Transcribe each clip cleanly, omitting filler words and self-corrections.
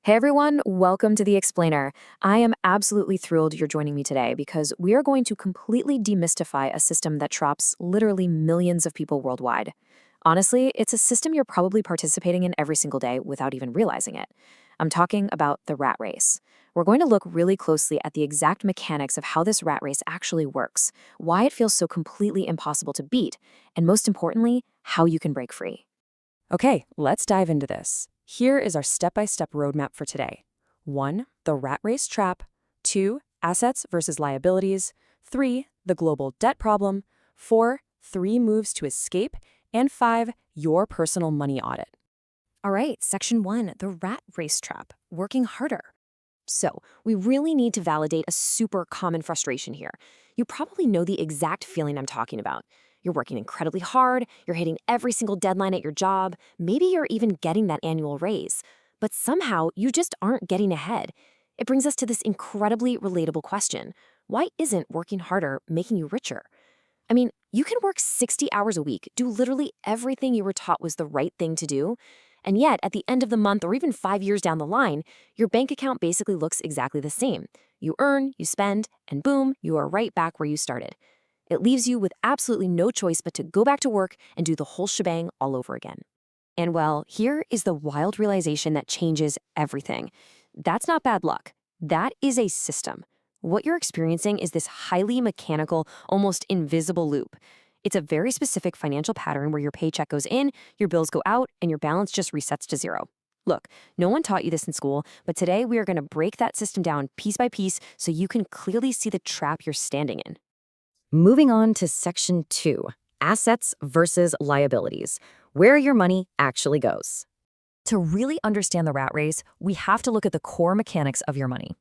Hey everyone, welcome to The Explainer. I am absolutely thrilled you're joining me today because we are going to completely demystify a system that traps literally millions of people worldwide. Honestly, it's a system you're probably participating in every single day without even realizing it. I'm talking about the rat race. We're going to look really closely at the exact mechanics of how this rat race actually works, why it feels so completely impossible to beat, and most importantly, how you can break free. Okay, let's dive into this. Here is our step-by-step roadmap for today. 1. The rat race trap. 2. Assets versus liabilities. 3. The global debt problem. 4. 3 moves to escape. And 5. Your personal money audit. All right, section 1, the rat race trap, working harder. So, we really need to validate a super common frustration here. You probably know the exact feeling I'm talking about. You're working incredibly hard, you're hitting every single deadline at your job, maybe you're even getting that annual raise, but somehow you just aren't getting ahead. It brings us to this incredibly relatable question. Why isn't working harder making you richer? I mean, you can work 60 hours a week, do literally everything you were taught was the right thing to do, and yet at the end of the month or even 5 years down the line, your bank account basically looks exactly the same. You earn, you spend, and boom, you are right back where you started. It leaves you with absolutely no choice but to go back to work and do the whole shebang all over again. And well, here is the wild realization that changes everything. That's not bad luck. That is a system. What you're experiencing is this highly mechanical, almost invisible loop. It's a very specific financial pattern where your paycheck goes in, your bills go out, and your balance just resets to zero. Look, no one taught you this in school, but today we are going to break that system down piece by piece so you can clearly see the trap you're standing in. Moving on to section 2, assets versus liabilities, where your money actually goes. To really understand the rat race, we have to look at the core mechanics of your money.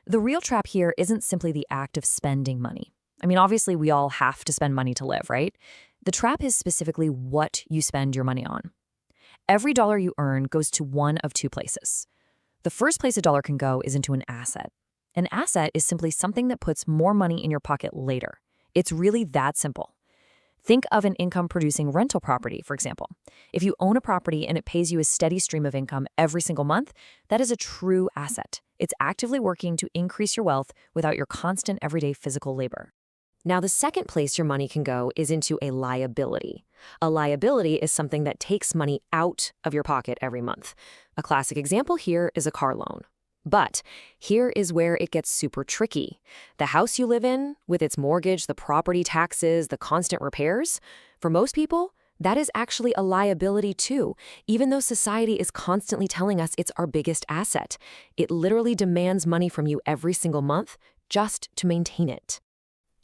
The real trap here isn't simply the act of spending money. I mean, obviously, we all have to spend money to live, right? The trap is specifically what you spend your money on. Every dollar you earn goes to one of two places. The first place a dollar can go is into an asset. An asset is simply something that puts more money in your pocket later. It's really that simple. Think of an income-producing rental property, for example. If you own a property and it pays you a steady stream of income every single month, that is a true asset. It's actively working to increase your wealth without your constant everyday physical labor. Now, the second place your money can go is into a liability. A liability is something that takes money out of your pocket every month. A classic example here is a car loan. But here is where it gets super tricky. The house you live in, with its mortgage, the property taxes, the constant repairs, for most people, that is actually a liability too, even though society is constantly telling us it's our biggest asset. It literally demands money from you every single month just to maintain it.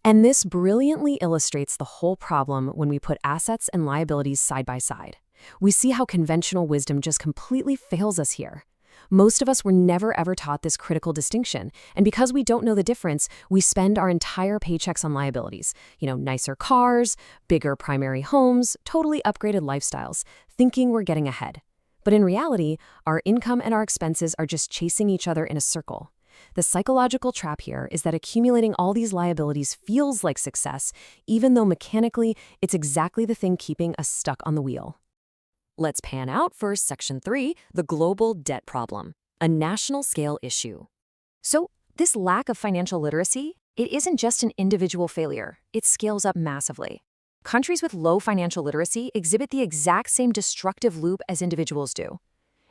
And this brilliantly illustrates the whole problem when we put assets and liabilities side by side. We see how conventional wisdom just completely fails us here. Most of us were never ever taught this critical distinction, and because we don't know the difference, we spend our entire paychecks on liabilities. Nicer cars, bigger primary homes, totally upgraded lifestyles, thinking we're getting ahead. But in reality, our income and our expenses are just chasing each other in a circle. The psychological trap here is that accumulating all these liabilities feels like success, even though mechanically, it's exactly the thing keeping us stuck on the wheel. Let's pan out for section 3, the global debt problem, a national scale issue. So, this lack of financial literacy, it isn't just an individual failure. It scales up massively. Countries with low financial literacy exhibit the exact same destructive loop as individuals do.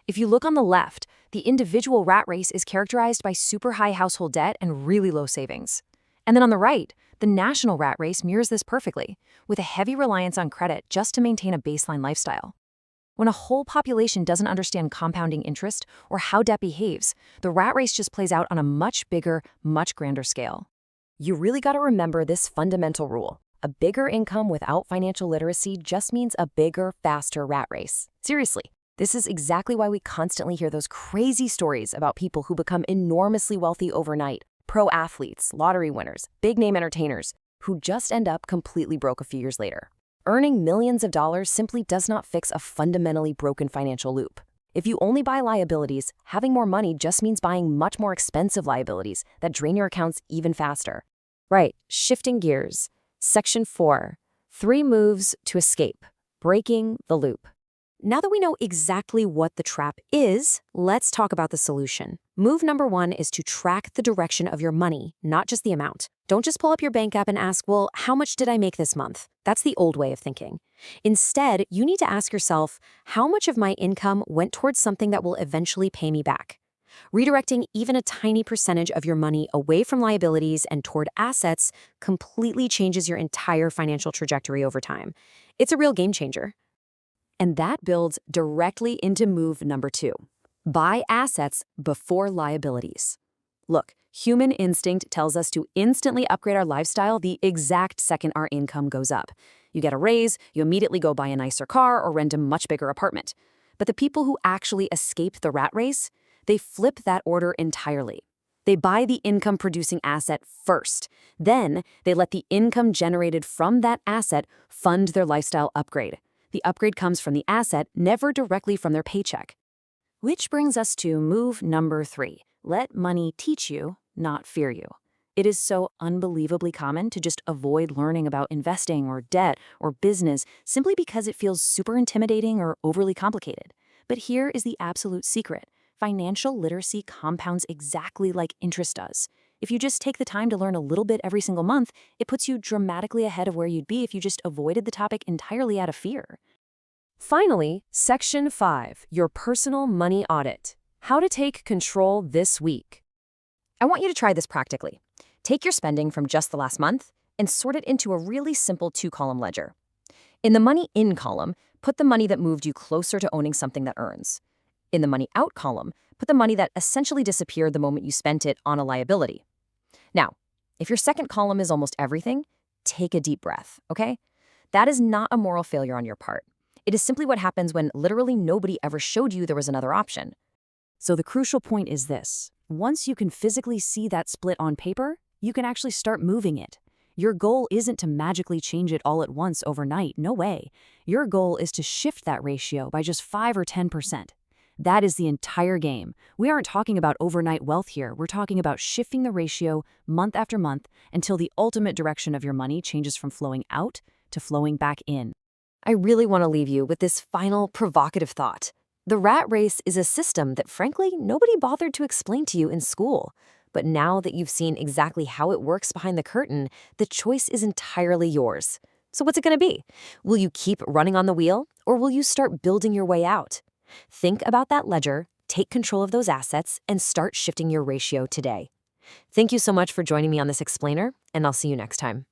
If you look on the left, the individual rat race is characterized by super high household debt and really low savings. And then on the right, the national rat race mirrors this perfectly, with a heavy reliance on credit just to maintain a baseline lifestyle. When a whole population doesn't understand compounding interest or how debt behaves, the rat race just plays out on a much bigger, much grander scale. You really got to remember this fundamental rule. A bigger income without financial literacy just means a bigger, faster rat race. Seriously. This is exactly why we constantly hear those crazy stories about people who become enormously wealthy overnight, pro athletes, lottery winners, big-name entertainers, who just end up completely broke a few years later. Earning millions of dollars simply does not fix a fundamentally broken financial loop. If you only buy liabilities, having more money just means buying much more expensive liabilities that drain your accounts even faster. Right, shifting gears. Section 4, 3 moves to escape, breaking the loop. now that we know exactly what the trap is, let's talk about the solution. Move number 1 is to track the direction of your money, not just the amount. Don't just pull up your bank app and ask, well, how much did I make this month? That's the old way of thinking. Instead, you need to ask yourself, how much of my income went towards something that will eventually pay me back? Redirecting even a tiny percentage of your money away from liabilities and toward assets completely changes your entire financial trajectory over time. It's a real game changer. And that builds directly into move number 2. Buy assets before liabilities. Look, human instinct tells us to instantly upgrade our lifestyle the exact second our income goes up. You get a raise, you immediately go buy a nicer car or rent a much bigger apartment. But the people who actually escape the rat race, they flip that order entirely. They buy the income-producing asset first. Then, they let the income generated from that asset fund their lifestyle upgrade. The upgrade comes from the asset, never directly from their paycheck. Which brings us to move number 3. Let money teach you, not fear you. It is so unbelievably common to just avoid learning about investing or debt or business simply because it feels super intimidating or overly complicated. But here is the absolute secret. Financial literacy compounds exactly like interest does. If you just take the time to learn a little bit every single month, it puts you dramatically ahead of where you'd be if you just avoided the topic entirely out of fear. Finally, Section 5, your personal money audit. How to take control this week. I want you to try this practically. Take your spending from just the last month and sort it into a really simple 2-column ledger. In the money in column, put the money that moved you closer to owning something that earns. In the money out column, put the money that essentially disappeared the moment you spent it on a liability. Now, if your second column is almost everything, take a deep breath, okay? That is not a moral failure on your part. It is simply what happens when literally nobody ever showed you there was another option. So the crucial point is this. Once you can physically see that split on paper, you can actually start moving it. Your goal isn't to magically change it all at once overnight, no way. Your goal is to shift that ratio by just 5 or 10%. That is the entire game. We aren't talking about overnight wealth here. We're talking about shifting the ratio month after month until the ultimate direction of your money changes from flowing out to flowing back in. I really want to leave you with this final provocative thought. The rat race is a system that, frankly, nobody bothered to explain to you in school. But now that you've seen exactly how it works behind the curtain, the choice is entirely yours. So what's it going to be? Will you keep running on the wheel, or will you start building your way out? Think about that ledger, take control of those assets, and start shifting your ratio today. Thank you so much for joining me on this explainer, and I'll see you next time.